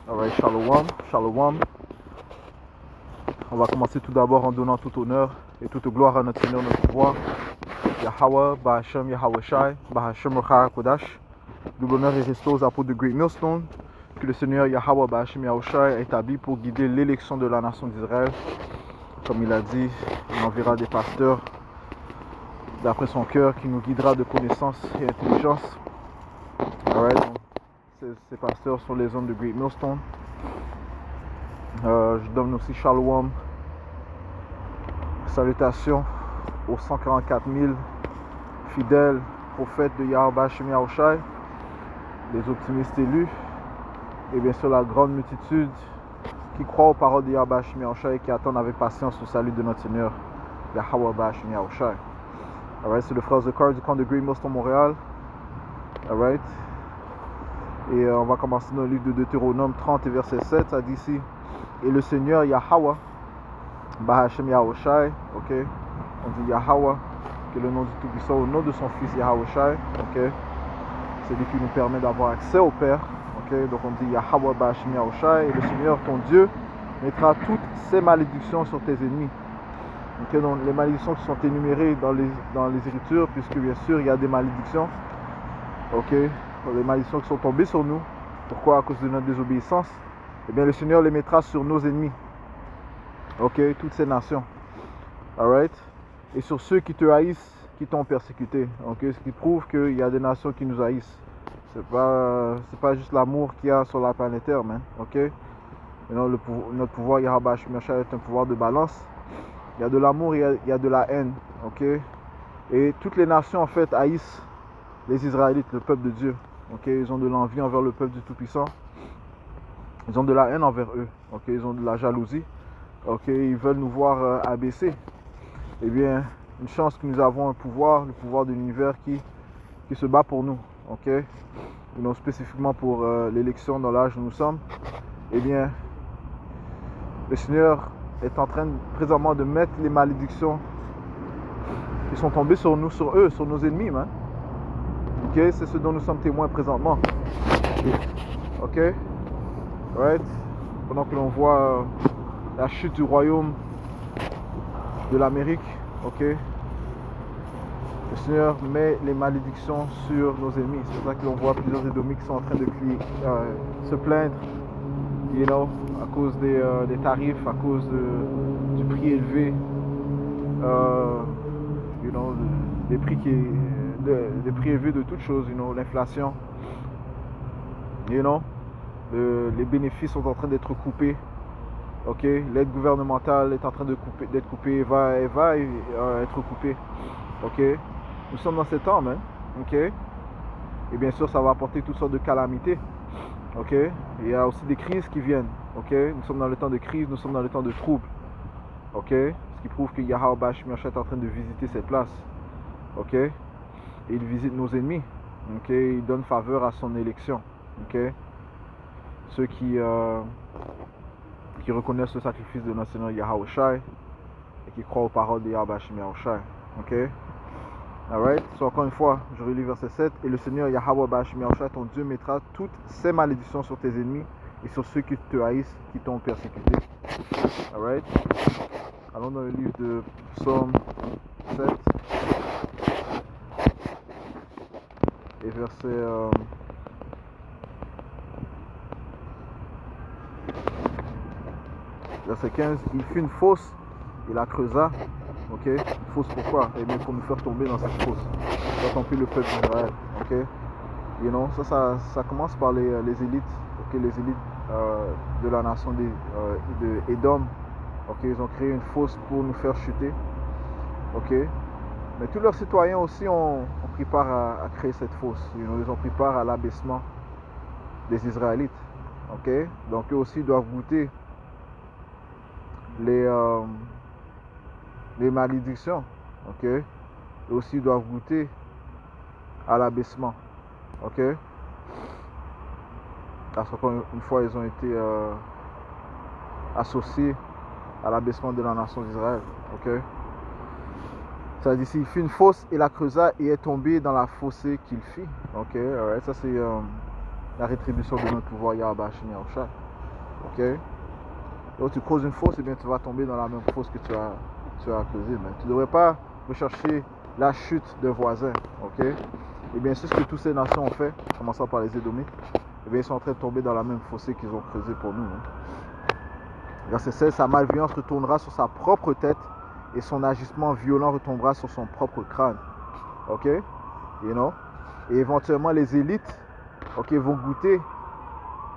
Alright, shalom, shalom. On va commencer tout d'abord en donnant tout honneur et toute gloire à notre Seigneur, notre roi, Yahweh, Bahashem, Yahweh Shai, Bahashem Rocha Kodash. Double honneur et respect aux apôtres de Great Millstone, que le Seigneur Yahweh, Bahashem, Yahweh Shai a établi pour guider l'élection de la nation d'Israël. Comme il a dit, il enverra des pasteurs d'après son cœur qui nous guidera de connaissance et intelligence. Alright, donc, ces pasteurs sont les hommes de Great Millstone. Je donne aussi shalom, salutations aux 144 000 fidèles prophètes de Yahweh Bahashem Yahweh Shai, les optimistes élus, et bien sûr la grande multitude qui croit aux paroles de Yahweh Bahashem Yahweh Shai et qui attendent avec patience le salut de notre Seigneur Yahweh Bahashem Yahweh Shai. Alright, c'est le frère Zakar du camp de Great Millstone Montréal. Alright. Et on va commencer dans le livre de Deutéronome 30 et verset 7, ça dit ici: et le Seigneur Yahweh Bahashem Yahweh Shai, ok, on dit Yahweh, qui est le nom du Tout-Puissant, au nom de son fils Yahweh Shai, ok, c'est lui qui nous permet d'avoir accès au Père, ok, donc on dit Yahweh Bahashem Yahweh Shai, et le Seigneur ton Dieu mettra toutes ces malédictions sur tes ennemis. Ok, donc les malédictions qui sont énumérées dans les Écritures, puisque bien sûr il y a des malédictions, ok, les malédictions qui sont tombées sur nous. Pourquoi? À cause de notre désobéissance. Eh bien le Seigneur les mettra sur nos ennemis, ok, toutes ces nations, alright, et sur ceux qui te haïssent, qui t'ont persécuté, ok, ce qui prouve qu'il y a des nations qui nous haïssent. C'est pas juste l'amour qu'il y a sur la planète Terre, man, ok. Maintenant, notre pouvoir Yahweh Bahashem Yahweh Shai est un pouvoir de balance. Il y a de l'amour, il y a de la haine, ok, et toutes les nations en fait haïssent les Israélites, le peuple de Dieu, ok, ils ont de l'envie envers le peuple du Tout-Puissant. Ils ont de la haine envers eux, ok, ils ont de la jalousie, ok, ils veulent nous voir abaisser. Eh bien, une chance que nous avons un pouvoir, le pouvoir de l'univers qui se bat pour nous, ok, et non spécifiquement pour l'élection dans l'âge où nous sommes. Eh bien, le Seigneur est en train présentement de mettre les malédictions qui sont tombées sur nous, sur eux, sur nos ennemis, man. Ok, c'est ce dont nous sommes témoins présentement. Ok. Right. Pendant que l'on voit la chute du royaume de l'Amérique, ok, le Seigneur met les malédictions sur nos ennemis. C'est pour ça que l'on voit plusieurs Édomites qui sont en train de se plaindre, you know, à cause des tarifs, à cause du prix élevé, you know, des prix élevés de toutes choses, you know, l'inflation, you know. Les bénéfices sont en train d'être coupés, ok, l'aide gouvernementale est en train d'être coupée, va être coupée, ok, nous sommes dans ces temps, man, ok, et bien sûr ça va apporter toutes sortes de calamités, ok, il y a aussi des crises qui viennent, ok, nous sommes dans le temps de crise, nous sommes dans le temps de trouble, ok, ce qui prouve que Yahweh Bahashem Yahweh Shai est en train de visiter cette place, ok, et il visite nos ennemis, ok, il donne faveur à son élection, ok. Ceux qui reconnaissent le sacrifice de notre Seigneur Yahweh Shai et qui croient aux paroles de Yahweh Bahashem Yahweh Shai. Ok? Alright? So, encore une fois, je relis verset 7. Et le Seigneur Yahweh Bahashem Yahweh Shai, ton Dieu, mettra toutes ces malédictions sur tes ennemis et sur ceux qui te haïssent, qui t'ont persécuté. Alright? Allons dans le livre de Psaume 7 et verset... Verset 15, il fit une fosse, il la creusa, ok, une fosse pourquoi? Et bien pour nous faire tomber dans cette fosse, pour tomber le peuple d'Israël, ok, you know, ça commence par les élites, ok, les élites de la nation de Édom, ok, ils ont créé une fosse pour nous faire chuter, ok, mais tous leurs citoyens aussi ont pris part à créer cette fosse, you know, ils ont pris part à l'abaissement des Israélites, ok, donc eux aussi doivent goûter les malédictions, ok, et aussi doivent goûter à l'abaissement, ok, parce qu'une fois ils ont été associés à l'abaissement de la nation d'Israël, ok. Ça dit ici, il fit une fosse et la creusa et est tombé dans la fossée qu'il fit, ok, alright, ça c'est la rétribution de notre pouvoir Yahweh Bahashem Yahweh Shai. Ok? Donc tu creuses une fosse, et bien tu vas tomber dans la même fosse que tu as creusée. Mais tu ne devrais pas rechercher la chute d'un voisin. Ok? Et bien c'est ce que toutes ces nations ont fait, commençant par les Édomites. Et bien ils sont en train de tomber dans la même fossé qu'ils ont creusé pour nous. Verset 16, sa malveillance retournera sur sa propre tête et son agissement violent retombera sur son propre crâne. Ok? You know? Et éventuellement les élites, ok, vont goûter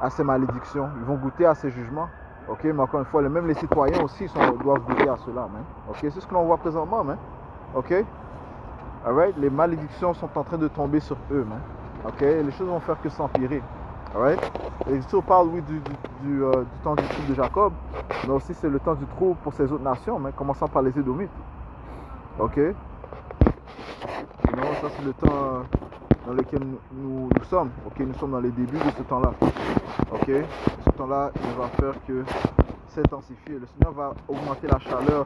à ces malédictions, ils vont goûter à ces jugements. Ok, mais encore une fois, même les citoyens aussi doivent goûter à cela. Man. Ok, c'est ce que l'on voit présentement. Man. Ok, alright, les malédictions sont en train de tomber sur eux. Man. Ok, les choses vont faire que s'empirer. Alright, et si on parle oui, du temps du trouble de Jacob, mais aussi c'est le temps du trouble pour ces autres nations, man, commençant par les Édomites. Ok, non, ça c'est le temps dans lequel nous sommes. Ok, nous sommes dans les débuts de ce temps-là. Ok, ce temps-là, il va faire que s'intensifier. Le Seigneur va augmenter la chaleur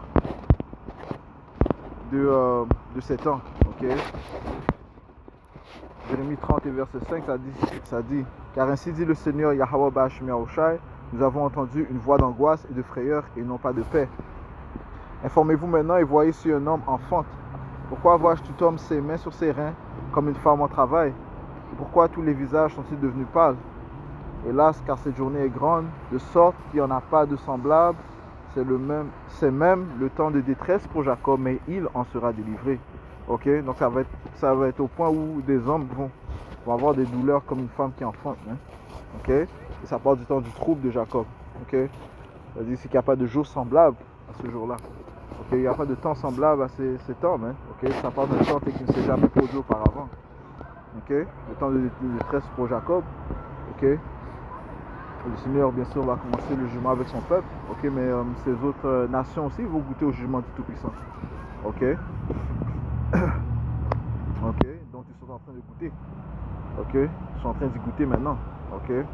de ces temps. Ok, Jérémie 30 et verset 5, ça dit car ainsi dit le Seigneur Yahweh Ba'ashmi Yahushai, nous avons entendu une voix d'angoisse et de frayeur et non pas de paix. Informez-vous maintenant et voyez si un homme enfante. Pourquoi vois-je tout homme ses mains sur ses reins comme une femme en travail? Et pourquoi tous les visages sont-ils devenus pâles? Hélas, car cette journée est grande, de sorte qu'il n'y en a pas de semblable. C'est même le temps de détresse pour Jacob, mais il en sera délivré. Ok, donc ça va être au point où des hommes vont avoir des douleurs comme une femme qui enfante. Hein? Ok, et ça part du temps du trouble de Jacob. Ok, c'est-à-dire qu'il n'y a pas de jour semblable à ce jour-là. Ok, il n'y a pas de temps semblable à ces temps. Hein? Ok, ça part d'un temps qui ne s'est jamais produit auparavant. Ok, le temps de détresse pour Jacob. Ok. Le Seigneur, bien sûr, va commencer le jugement avec son peuple. Ok, mais ces autres nations aussi vont goûter au jugement du Tout-Puissant. Ok. Ok, donc ils sont en train de goûter. Ok, ils sont en train d'y goûter maintenant. Ok. Et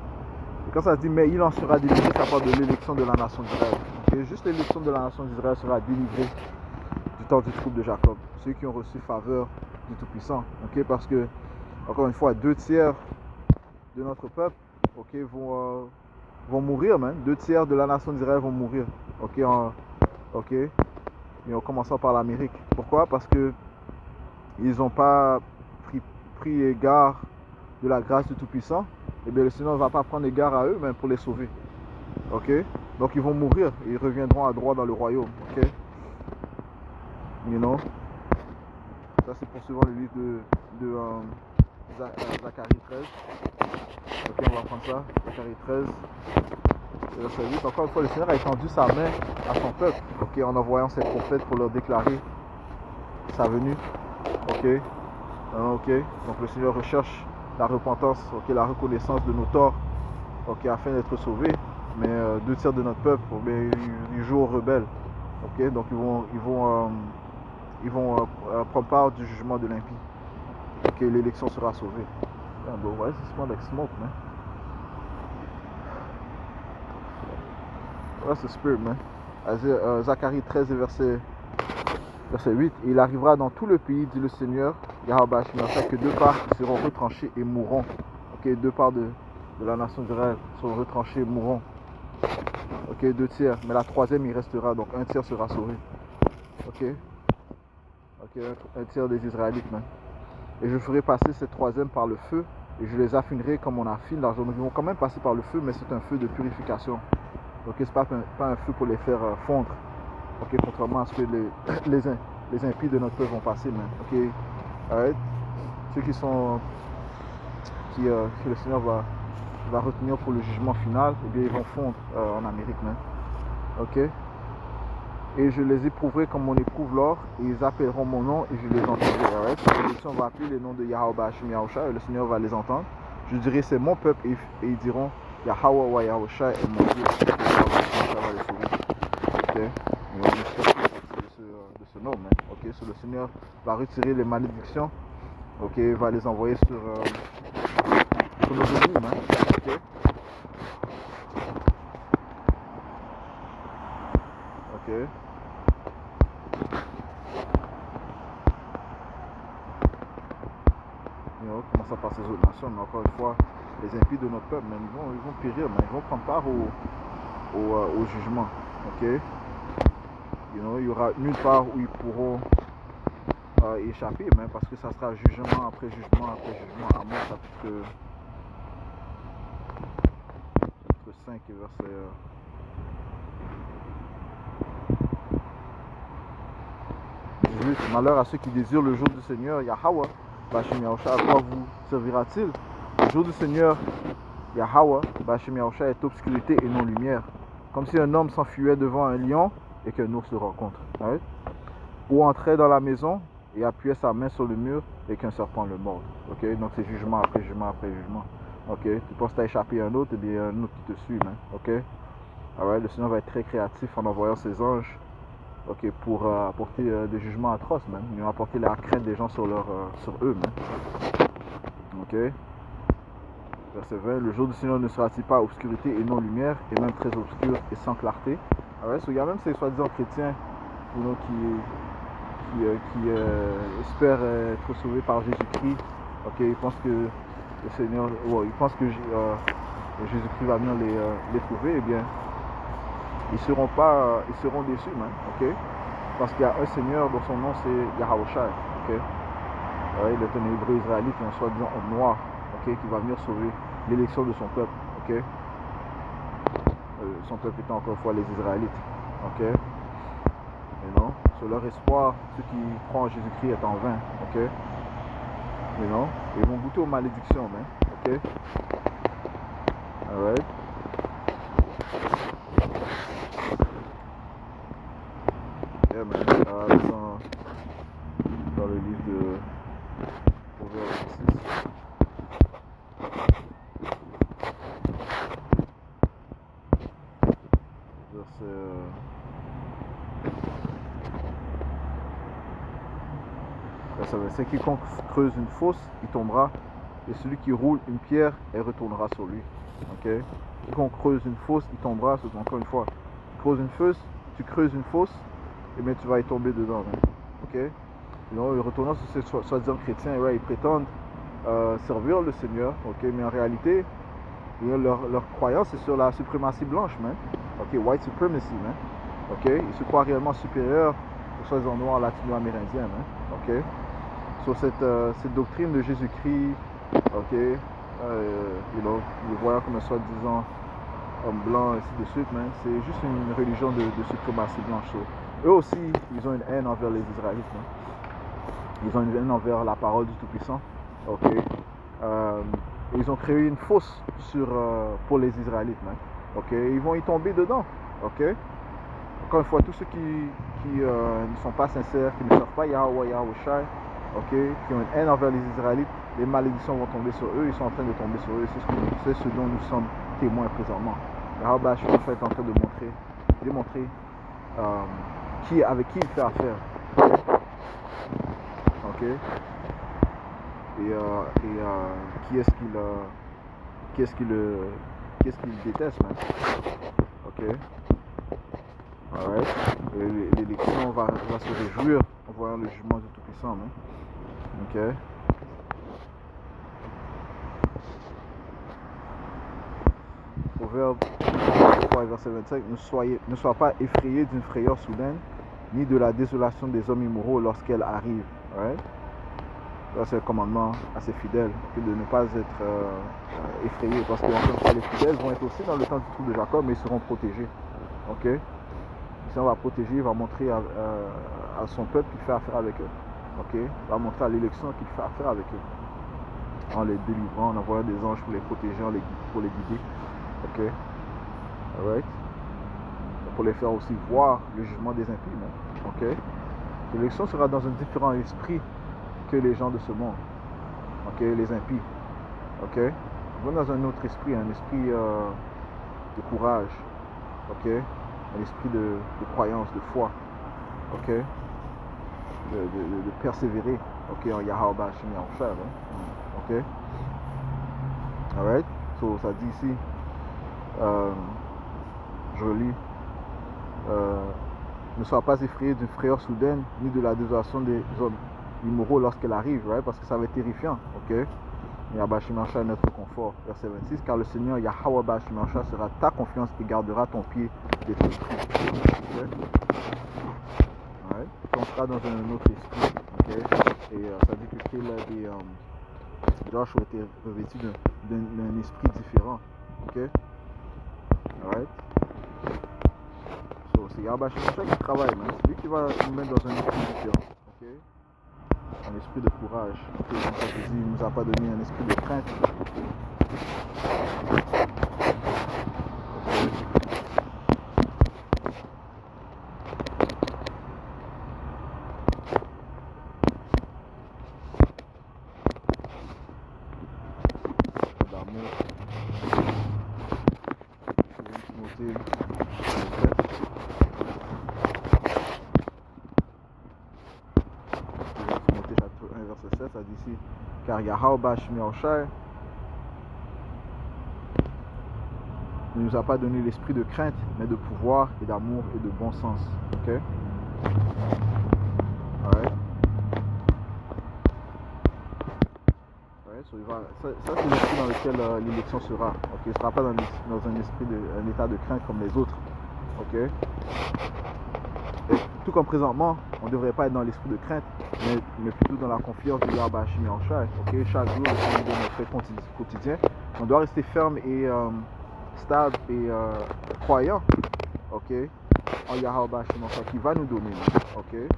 quand ça se dit, mais il en sera délivré, ça parle de l'élection de la nation d'Israël. Ok, juste l'élection de la nation d'Israël sera délivrée du temps du trouble de Jacob. Ceux qui ont reçu faveur du Tout-Puissant. Ok, parce que, encore une fois, 2/3 de notre peuple, ok, vont mourir, man. 2/3 de la nation d'Israël vont mourir. Ok, ok. Et en commençant par l'Amérique. Pourquoi? Parce que ils n'ont pas pris égard de la grâce du Tout-Puissant. Et bien le Seigneur ne va pas prendre égard à eux, même pour les sauver. Ok? Donc ils vont mourir et ils reviendront à droit dans le royaume. Ok? You know? Ça c'est poursuivant le livre de Zacharie 13. Ok, on va prendre ça. Zacharie 13. Verset 8. Encore une fois, le Seigneur a étendu sa main à son peuple, ok, en envoyant ses prophètes pour leur déclarer sa venue. Ok, ok. Donc le Seigneur recherche la repentance, ok, la reconnaissance de nos torts, ok, afin d'être sauvés. Mais 2/3 de notre peuple, ils jouent aux rebelles. Ok, donc ils vont prendre part du jugement de l'impie. Ok, l'élection sera sauvée. Yeah, but why does it smell like smoke, man? That's the spirit, man. Zacharie 13 verset 8. Il arrivera dans tout le pays, dit le Seigneur, Yahweh que 2 parts seront retranchées et mourront. Ok, 2 parts de la nation d'Israël seront retranchées et mourront. Ok, 2/3. Mais la 3e, il restera, donc 1/3 sera sauvé. Ok. Ok, 1/3 des Israélites, man. Et je ferai passer cette 3e par le feu, et je les affinerai comme on affine l'argent. Ils vont quand même passer par le feu, mais c'est un feu de purification. Ok, c'est pas un feu pour les faire fondre. Ok, contrairement à ce que les impies de notre peuple vont passer, man. Ok, alright. Ceux que le Seigneur va retenir pour le jugement final, eh bien ils vont fondre en Amérique, man. Ok. Et je les éprouverai comme on éprouve l'or, et ils appelleront mon nom et je les entendrai. Alright. On va appeler les noms de Yahweh Ba'ashmi Yahushai et le Seigneur va les entendre. Je dirai c'est mon peuple et ils diront Yahweh wa Yahushai est mon Dieu. Ça va les sauver. Ok. Et on espère de ce nom, man. Ok. So, le Seigneur va retirer les malédictions. Ok. Il va les envoyer sur nos ennemis, man. Ok. Ok. Commençant par ces autres nations, mais encore une fois, les impies de notre peuple, mais ils vont périr, mais ils vont prendre part au jugement. Ok? Il y aura nulle part où ils pourront échapper, mais parce que ça sera jugement après jugement après jugement. Amos chapitre 5 et verset. Malheur à ceux qui désirent le jour du Seigneur, Yahweh, Bachem Yahushua, à quoi vous servira-t-il? Le jour du Seigneur, Yahweh, Bachem Yahushua, est obscurité et non lumière. Comme si un homme s'enfuyait devant un lion et qu'un ours le rencontre. Right? Ou entrait dans la maison et appuyait sa main sur le mur et qu'un serpent le morde. Okay? Donc c'est jugement après jugement après jugement. Okay? Tu penses que tu as échappé à un autre et bien un autre qui te suit. Okay? Right? Le Seigneur va être très créatif en envoyant ses anges. Okay, pour apporter des jugements atroces même. Ils vont apporter la crainte des gens sur eux même. Ok. Verset 20. Le jour du Seigneur ne sera-t-il pas obscurité et non lumière, et même très obscur et sans clarté. Alright, so il y a même ces soi-disant chrétiens qui espèrent être sauvés par Jésus-Christ. Ok, ils pensent que le Seigneur, ils pensent que Jésus-Christ va venir les trouver. Eh bien, ils seront déçus, man, ok? Parce qu'il y a un Seigneur dont son nom c'est Yahushua, ok? Il est un hébreu israélite, un soi-disant homme noir, ok? Qui va venir sauver l'élection de son peuple, ok? Son peuple étant encore une fois les Israélites, ok? Mais non, sur leur espoir, ceux qui croient en Jésus-Christ est en vain, ok? Mais non, ils vont goûter aux malédictions, man, ok? Alright? Yeah, man. Dans le livre de Proverbe 6. Verset 25. Quiconque creuse une fosse, il tombera, et celui qui roule une pierre, elle retournera sur lui. Okay? Quiconque creuse une fosse, il tombera. C'est encore une fois. Tu creuses une fosse, et bien tu vas y tomber dedans. Hein. Ok? Donc, retournant sur ces soi-disant chrétiens, ouais, ils prétendent servir le Seigneur, ok? Mais en réalité, leur croyance est sur la suprématie blanche, man. Ok? White supremacy, man. Ok? Ils se croient réellement supérieurs aux soi-disant noirs latino-amérindiens, man. Ok? Sur cette doctrine de Jésus-Christ, ok? Le voyant comme un soi-disant homme blanc, ainsi de suite, man. C'est juste une religion de suprématie blanche. Eux aussi, ils ont une haine envers les Israélites. Hein. Ils ont une haine envers la parole du Tout-Puissant. Okay. Ils ont créé une fosse pour les Israélites. Hein. Okay. Ils vont y tomber dedans. Okay. Encore une fois, tous ceux qui ne sont pas sincères, qui ne servent pas Yahweh, Yahushua, okay, qui ont une haine envers les Israélites, les malédictions vont tomber sur eux. Ils sont en train de tomber sur eux. C'est ce dont nous sommes témoins présentement. Yahweh est en train de démontrer avec qui il fait affaire. Ok. Et qui est-ce qu'il déteste, man. Ok. Alright. L'élection va se réjouir en voyant le jugement du Tout-Puissant, man. Ok. Proverbe 3, verset 25. Ne sois pas effrayé d'une frayeur soudaine, ni de la désolation des hommes immoraux lorsqu'elle arrive. Right? Ça, c'est un commandement assez fidèle, que de ne pas être effrayé, parce que les fidèles vont être aussi dans le temps du trou de Jacob, mais ils seront protégés. Ok? Le Seigneur va protéger, il va montrer à son peuple qu'il fait affaire avec eux. Ok? Il va montrer à l'élection qu'il fait affaire avec eux. En les délivrant, en envoyant des anges pour les protéger, pour les guider. Ok? Alright? Pour les faire aussi voir le jugement des impies. Hein? Ok? L'élection sera dans un différent esprit que les gens de ce monde. Ok? Les impies. Ok? Ils vont dans un autre esprit, un esprit de courage. Ok? Un esprit de croyance, de foi. Ok? De persévérer. Ok? En Yahweh Bashim Yahushua. Ok? Alright? So, ça dit ici, je lis, ne sois pas effrayé d'une frayeur soudaine, ni de la désolation des hommes immoraux lorsqu'elle arrive, right? Parce que ça va être terrifiant, ok? Yahweh Hashem Yahushua est notre confort. Verset 26, car le Seigneur Yahweh Hashem Yahushua sera ta confiance et gardera ton pied des trous. Okay? Right? On sera dans un autre esprit. Okay? Et ça dit que Caleb et Joshua étaient revêtus d'un esprit différent. Okay? Alright? So, c'est Yahweh Hashem Yahushua qui travaille, man. C'est lui qui va nous mettre dans un esprit différent. Okay? Un esprit de courage. Okay? Comme ça, je dis, il ne nous a pas donné un esprit de crainte. Ça dit ici, car Yahweh Hashem Yahushua ne nous a pas donné l'esprit de crainte, mais de pouvoir et d'amour et de bon sens. Ok? Alright. So, ça c'est l'esprit dans lequel l'élection sera. Ok? Il ne sera pas dans un esprit un état de crainte comme les autres. Ok? Et tout comme présentement, on ne devrait pas être dans l'esprit de crainte, mais plutôt dans la confiance de Yahweh Hashem Yahushua. Okay? Chaque jour, dans notre fait quotidien, on doit rester ferme et stable et croyant, ok, en Yahweh Hashem Yahushua qui va nous donner, ok, et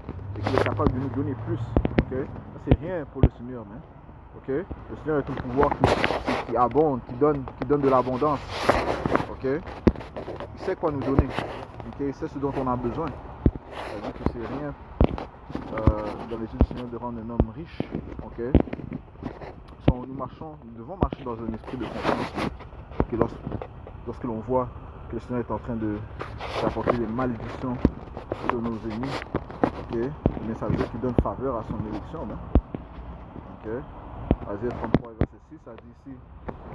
qui est capable de nous donner plus, ok. Ça c'est rien pour le Seigneur, man. Ok. Le Seigneur est un pouvoir qui abonde, qui donne de l'abondance, ok. Il sait quoi nous donner, ok. Il sait ce dont on a besoin. Ça veut dire que c'est rien dans les yeux du Seigneur de rendre un homme riche, ok. Nous devons marcher dans un esprit de confiance, ok. Lorsque l'on voit que le Seigneur est en train d'apporter des malédictions sur nos ennemis, ok, mais ça veut dire qu'il donne faveur à son élection, hein? Ok. Isaïe 33, verset 6, ça dit ici,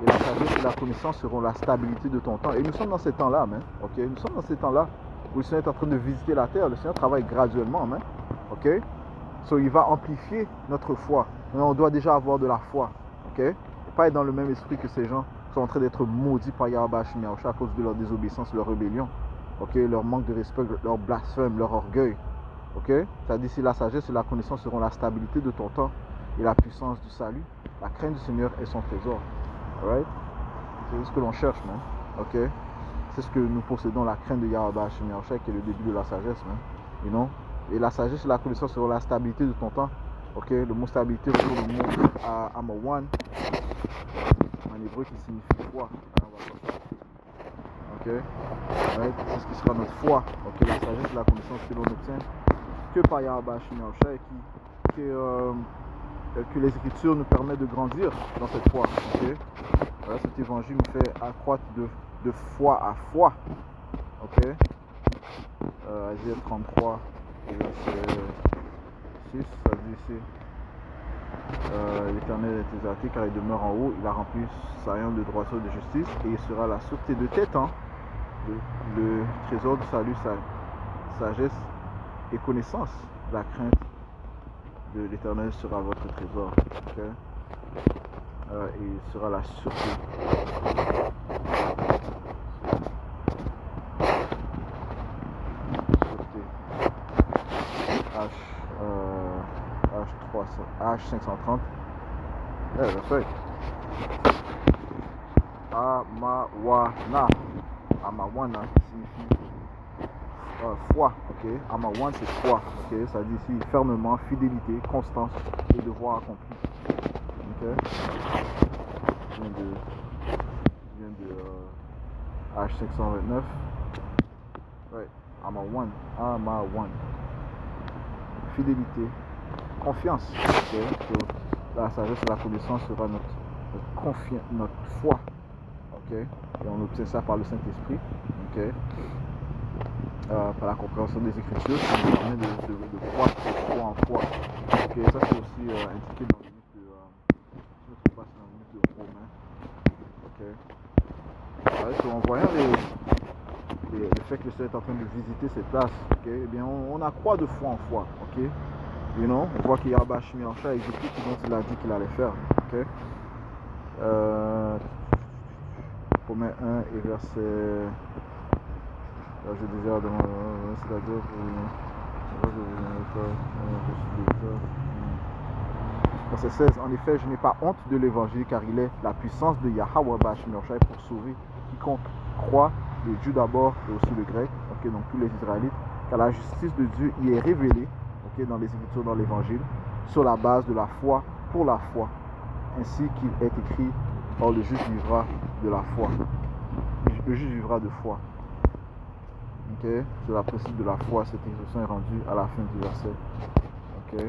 et la sagesse et la connaissance seront la stabilité de ton temps. Et nous sommes dans ces temps-là, hein? Ok. Nous sommes dans ces temps-là où le Seigneur est en train de visiter la terre. Le Seigneur travaille graduellement, hein? Ok. So, il va amplifier notre foi. Mais on doit déjà avoir de la foi, ok. Et pas être dans le même esprit que ces gens sont en train d'être maudits par Yahweh Hashem Yahushua à cause de leur désobéissance, leur rébellion, ok, leur manque de respect, leur blasphème, leur orgueil, ok. Ça dit ici, la sagesse et la connaissance seront la stabilité de ton temps et la puissance du salut. La crainte du Seigneur est son trésor. Alright? C'est ce que l'on cherche, man. Ok? C'est ce que nous possédons, la crainte de Yahweh Hashem Yahushua, qui est le début de la sagesse, man. You know? Et la sagesse et la connaissance seront la stabilité de ton temps. Ok? Le mot stabilité retourne le mot Amawan, en hébreu qui signifie foi. Ok? Right? C'est ce qui sera notre foi. Ok? La sagesse et la connaissance que l'on obtient que par Yahweh Hashem Yahushua et que les Écritures nous permettent de grandir dans cette foi. Okay? Voilà, cet évangile nous fait accroître de foi à foi. Ok? Isaïe 33, verset 6, ça dit ici, l'Éternel est exalté car il demeure en haut, il a rempli sa haine de droiture et de justice, et il sera la sûreté de tes temps, le trésor du salut, sagesse et connaissance. La crainte de l'Éternel sera votre trésor. Okay? Et il sera la sûreté. H530. That's right. Amawana. Amawana signifie foi. Ok. Amawan c'est foi. Ok. Ça dit ici fermement, fidélité, constance et devoir accompli. Ok. Vient de H529. Right. Amawan. Amawan. Fidélité, confiance. Okay. So, la sagesse et la connaissance sera notre foi. Okay. Et on obtient ça par le Saint-Esprit. Okay. Par la compréhension des Écritures, qui nous permet de croître de foi en foi. Okay. Ça c'est aussi indiqué dans le livre de je ne trouve pas dans le livre de Romains. Okay. Ouais, so, en voyant le fait que le Seigneur est en train de visiter cette place, okay, eh bien on accroît de foi en foi. Okay. You know, on voit qu'il y a Yahweh Hashem Yahushua exécute ce dont il a dit qu'il allait faire. Okay? Romains 1 et verset. Je désire demander, c'est-à-dire verset 16. En effet, je n'ai pas honte de l'évangile car il est la puissance de Yahweh Bashmirshai pour sauver quiconque croit, le Juif d'abord et aussi le grec, okay, donc tous les Israélites, car la justice de Dieu y est révélée, okay, dans les Écritures, dans l'Évangile, sur la base de la foi, pour la foi, ainsi qu'il est écrit, or le juste vivra de la foi. Le juste vivra de foi. Okay. C'est la principe de la foi. Cette expression est rendue à la fin du verset. Okay.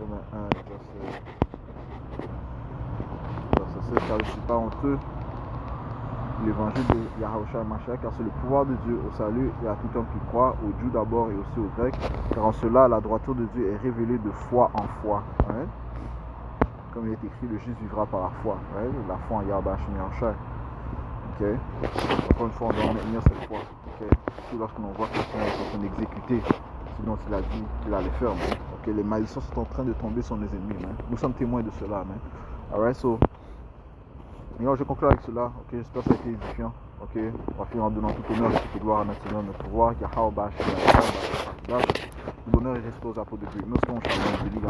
Romains 1, verset 16, car je ne suis pas honteux l'évangile de Yahushua Mashiach, car c'est le pouvoir de Dieu au salut et à tout homme qui croit, aux Juifs d'abord et aussi aux Grecs, car en cela la droiture de Dieu est révélée de foi en foi. Right? Comme il est écrit, le juste vivra par la foi. Right? La foi en Yahushua Mashiach. Okay? Encore une fois, on doit maintenir cette foi. Okay? Surtout lorsque l'on voit que le Seigneur est en train d'exécuter ce dont il a dit qu'il allait faire. Okay? Les malédictions sont en train de tomber sur nos ennemis. Man. Nous sommes témoins de cela. Man. Alright, so. Je conclue avec cela. Okay, j'espère que ça a été édifiant. Okay, on va finir en donnant tout honneur et toute gloire à notre Seigneur, notre pouvoir. Le bonheur est resté aux apôtres de Dieu. Nous sommes en train de dire,